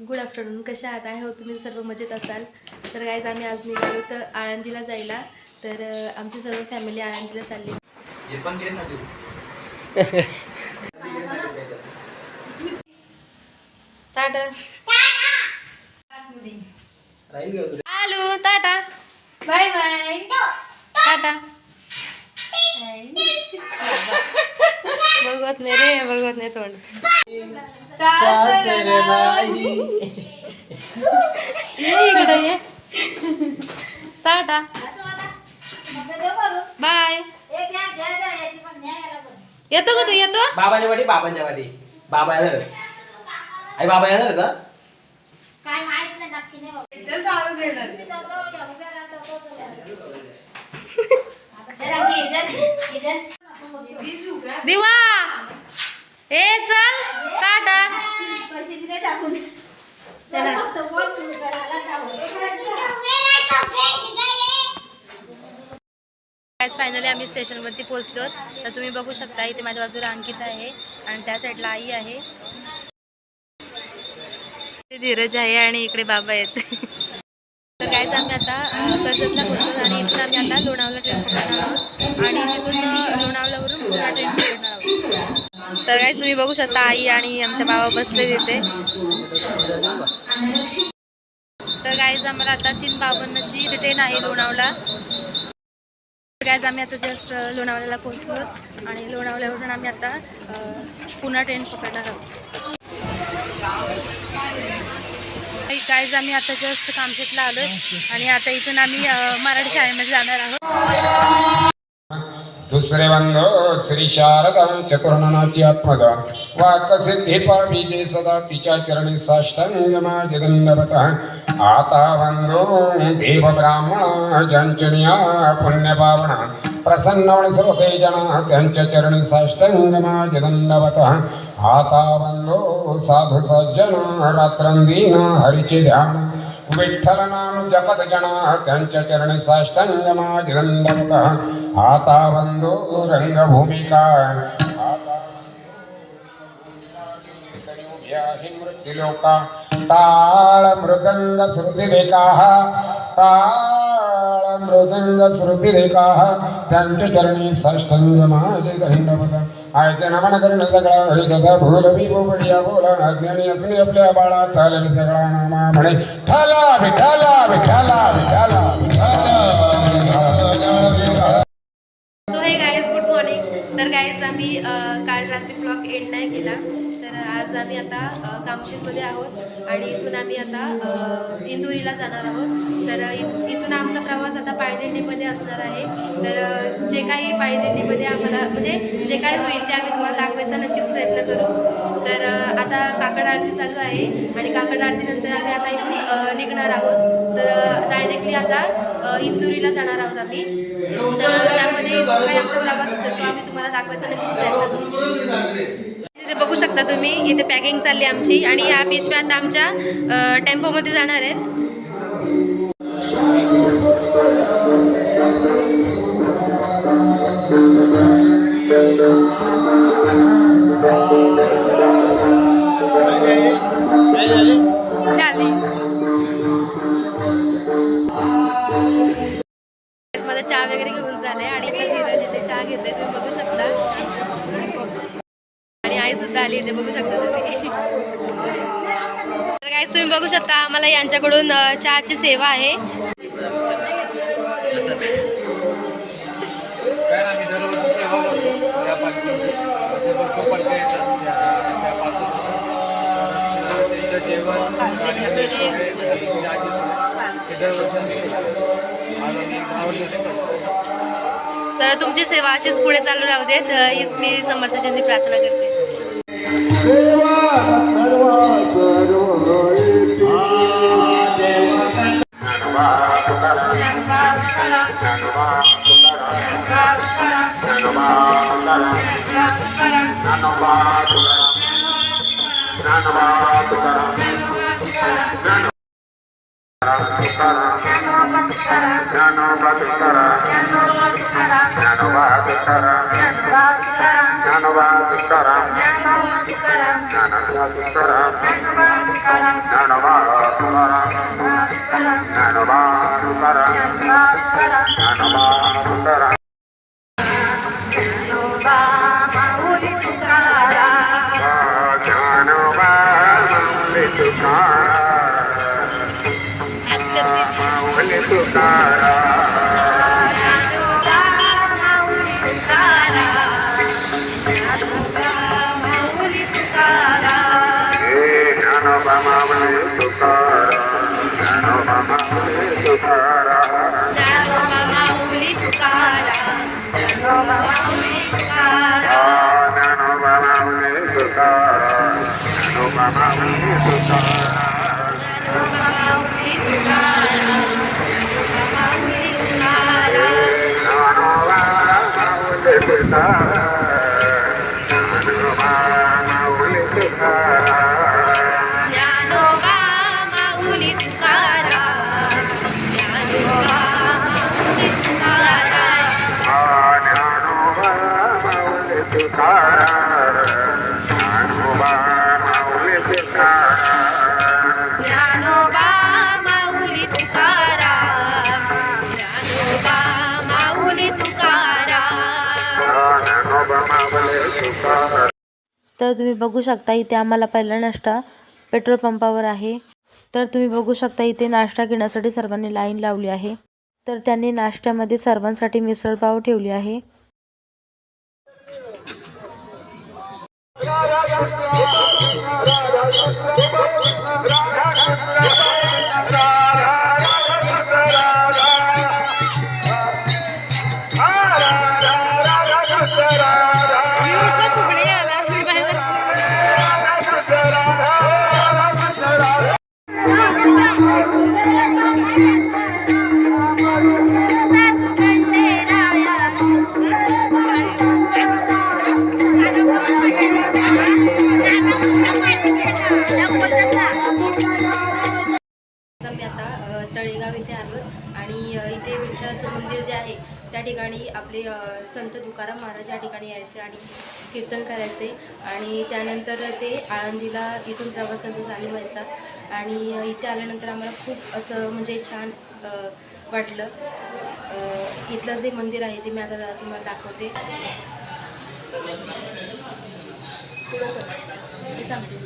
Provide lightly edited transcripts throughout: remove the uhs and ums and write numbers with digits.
Good afternoon. कशा आहात? आहे हो तुम्ही सर्व मजेत असाल. तर गाईज आम्ही आज निघालो तर आळंदीला जायला. तर आमची सर्व फॅमिली आळंदीला चालली. Tata hello tata bye bye tata. बघत नाही रे, बघत नाही तोंड. इकडे ये टाटा बाय. येतो का तू? येतो बाबाच्या वाडी, बाबांच्या वाडी. बाबा येणार आई, बाबा येणार का? काय माहित नाही नक्की नाही बाबा. दिवा ए चल टाटा. फायनली आम्ही स्टेशनवरती पोहोचलो. तर तुम्ही बघू शकता इथे माझ्या बाजूला अंकिता आहे आणि त्या साईडला आई आहे, धीरज आहे आणि इकडे बाबा आहेत. तर कायच आम्ही आता कर्जतला पोहोचलो आणि इथून आम्ही आता लोणावळा ट्रेन पकडणार आहोत आणि तिथून लोणावळ्यावरून पुन्हा ट्रेन पकडणार आहोत. तर काय तुम्ही बघू शकता आई आणि आमच्या बाबा बसले तिथे. तर गाईज आम्हाला आता 3:52ची ट्रेन आहे लोणावळा. गाईज आम्ही आता जस्ट लोणावळ्याला पोहोचलो आणि लोणावळ्यावरून आम्ही आता पुन्हा ट्रेन पकडणार आहोत. गाईज आम्ही आता जस्ट कामशेतला आलोय आणि आता इथून आम्ही मराठी शाळेमध्ये जाणार आहोत. दुसरे बंधो श्री शारदा चतुर्णाची आत्मजा वाकसिद्धि पाविजे सदा तिच्या चरणी साष्टांग माझे दंडवत. आता बंधो देव ब्राह्मण जंचनिया पुण्य पावना प्रसन्न सर्व जना त्यांच्या चरणी साष्टांग माझे दंडवत. आता बंधो साधू सज्जन रात्रंदीन हरीचे ध्यान विठ्ठल नाम जपत जना त्यांच्या चरणी साष्टांग माझे दंडवत. आता बंधो रंगभूमिका मृत्युलोका टाळ मृदंग श्रुतिरेका टाळ मृदंग श्रुतिरेका त्यांच्या चरणी साष्टांग माझे दंडवत. आयचे नमन करून सगळा हरिकथा भूल विभोबडिया बोला अज्ञानी असली आपल्या बाळा चालेल सगळा नामा म्हणे ठाला विठाला विठाला विठाला विठाला. सो हे गाईज गुड मॉर्निंग. तर गाईज आम्ही काल रात्री ब्लॉग एंड नाही केला. तर आज आम्ही आता कामशेतमध्ये आहोत आणि इथून आम्ही आता इंदुरीला जाणार आहोत. तर इथून आमचा प्रवास आता पायदिंडीमध्ये असणार आहे. तर जे काही पायदिंडीमध्ये आम्हाला म्हणजे जे काही होईल ते आम्ही तुम्हाला दाखवायचा नक्कीच प्रयत्न करू. तर आता काकड आरती चालू आहे आणि काकड आरतीनंतर आम्ही आता इथून निघणार आहोत. तर डायरेक्टली आता इंदुरीला जाणार आहोत आम्ही. तर त्यामध्ये जो काही आमचा प्रवास असेल तो आम्ही तुम्हाला दाखवायचा नक्कीच प्रयत्न करू. इथे बघू शकता तुम्ही, इथे पॅकिंग चालली आमची आणि ह्या पिशव्या आता आमच्या टेम्पोमध्ये जाणार आहेत. माझा चहा वगैरे घेऊन झालाय आणि इथे धीरज इथे चहा घेते, तुम्ही बघू शकता. आणि आई सुद्धा आली इथे, बघू शकता तुम्ही. तर काय तुम्ही बघू शकता आम्हाला यांच्याकडून चहाची सेवा आहे. तर तुमची सेवा अशीच पुढे चालू राहू देत, हीच मी समर्थांची प्रार्थना करते. Nano ज्ञानोबा तुकाराम ज्ञानोबा तुकाराम ज्ञानोबा तुकाराम ज्ञानोबा तुकाराम ज्ञानोबा तुकाराम ज्ञानोबा तुकाराम ज्ञानोबा तुकाराम ज्ञानोबा तुकाराम ज्ञानोबा तुकाराम तर तुम्ही बघू शकता इथे आम्हाला पहिला नाश्ता पेट्रोल पंपावर आहे. तर तुम्ही बघू शकता इथे नाश्ता घेण्यासाठी सर्वांनी लाईन लावली आहे. तर त्यांनी नाश्त्यामध्ये सर्वांसाठी मिसळ पाव ठेवली आहे. तळेगाव इथे आलो आणि इथे विठ्ठलाचं मंदिर जे आहे त्या ठिकाणी आपले संत तुकाराम महाराज या ठिकाणी यायचे आणि कीर्तन करायचे आणि त्यानंतर ते आळंदीला इथून प्रवास त्यांचा चालू व्हायचा आणि इथे आल्यानंतर आम्हाला खूप असं म्हणजे छान वाटलं. इथलं जे मंदिर आहे ते मी आता तुम्हाला दाखवते. पुढं चला सांगते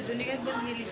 दुनियात बंद गेली.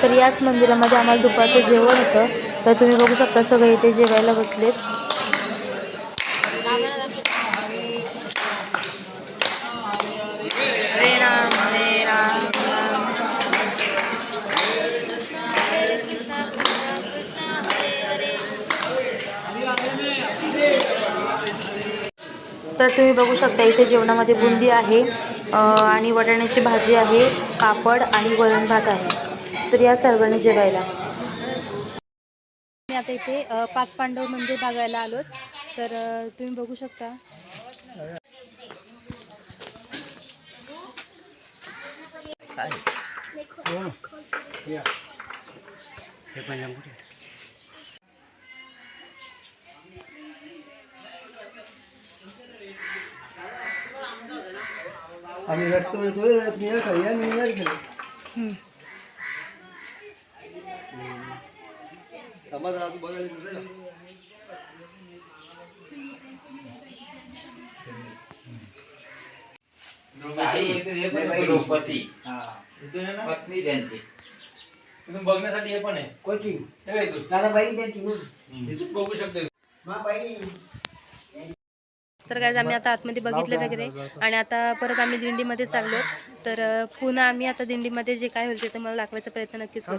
तर याच मंदिरामध्ये आम्हाला दुपारचं जेवण होतं. तर तुम्ही बघू शकता सगळे इथे जेवायला बसलेत. तर तुम्ही बघू शकता इथे जेवणामध्ये बुंदी आहे आणि वटाण्याची भाजी आहे, पापड आणि वरण भात आहे. तर या सर्वांनी जेवायला. मी आता इथे 5 पांडव मंदिर बघायला आलोत. तर तुम्ही बघू शकता. आम्ही रस्ता येतोय नियर करूया नियर केलं समाज राहतो बघायला तुझं द्रौपदी पत्नी त्यांची तुम्ही बघण्यासाठी हे पण आहे कोची दादा बाई त्यांची बघू शकतो तर काय आम्ही आता आतमध्ये बघितलं वगैरे आणि आता परत आम्ही दिंडीमध्ये चाललो. तर पुन्हा आम्ही आता दिंडीमध्ये जे काय होईल ते तुम्हाला दाखवायचा प्रयत्न नक्कीच करू.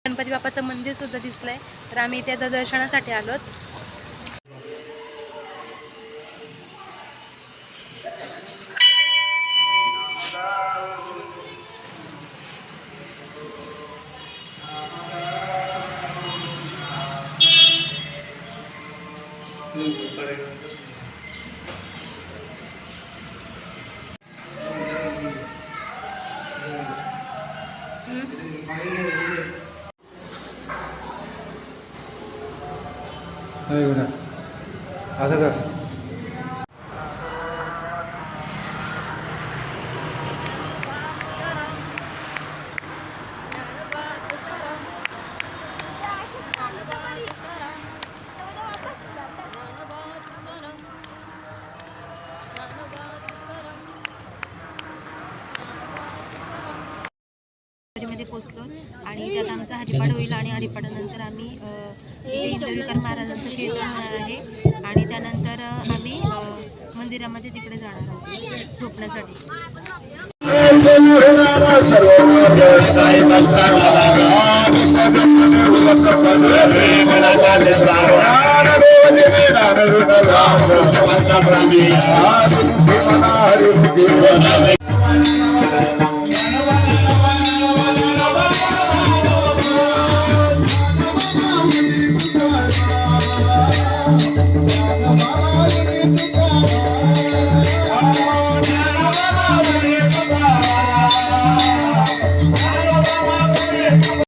गणपती बाप्पाचं मंदिर सुद्धा दिसलंय. तर आम्ही इथे आता दर्शनासाठी आलोत. असं कर मध्ये पोचलो आणि त्यात आमचा हरिपाठ होईल आणि हरिपाठानंतर आम्ही इंदोरीकर महाराजांचं कीर्तन होणार आहे आणि त्यानंतर आम्ही मंदिरामध्ये तिकडे जाणार आहोत झोपण्यासाठी.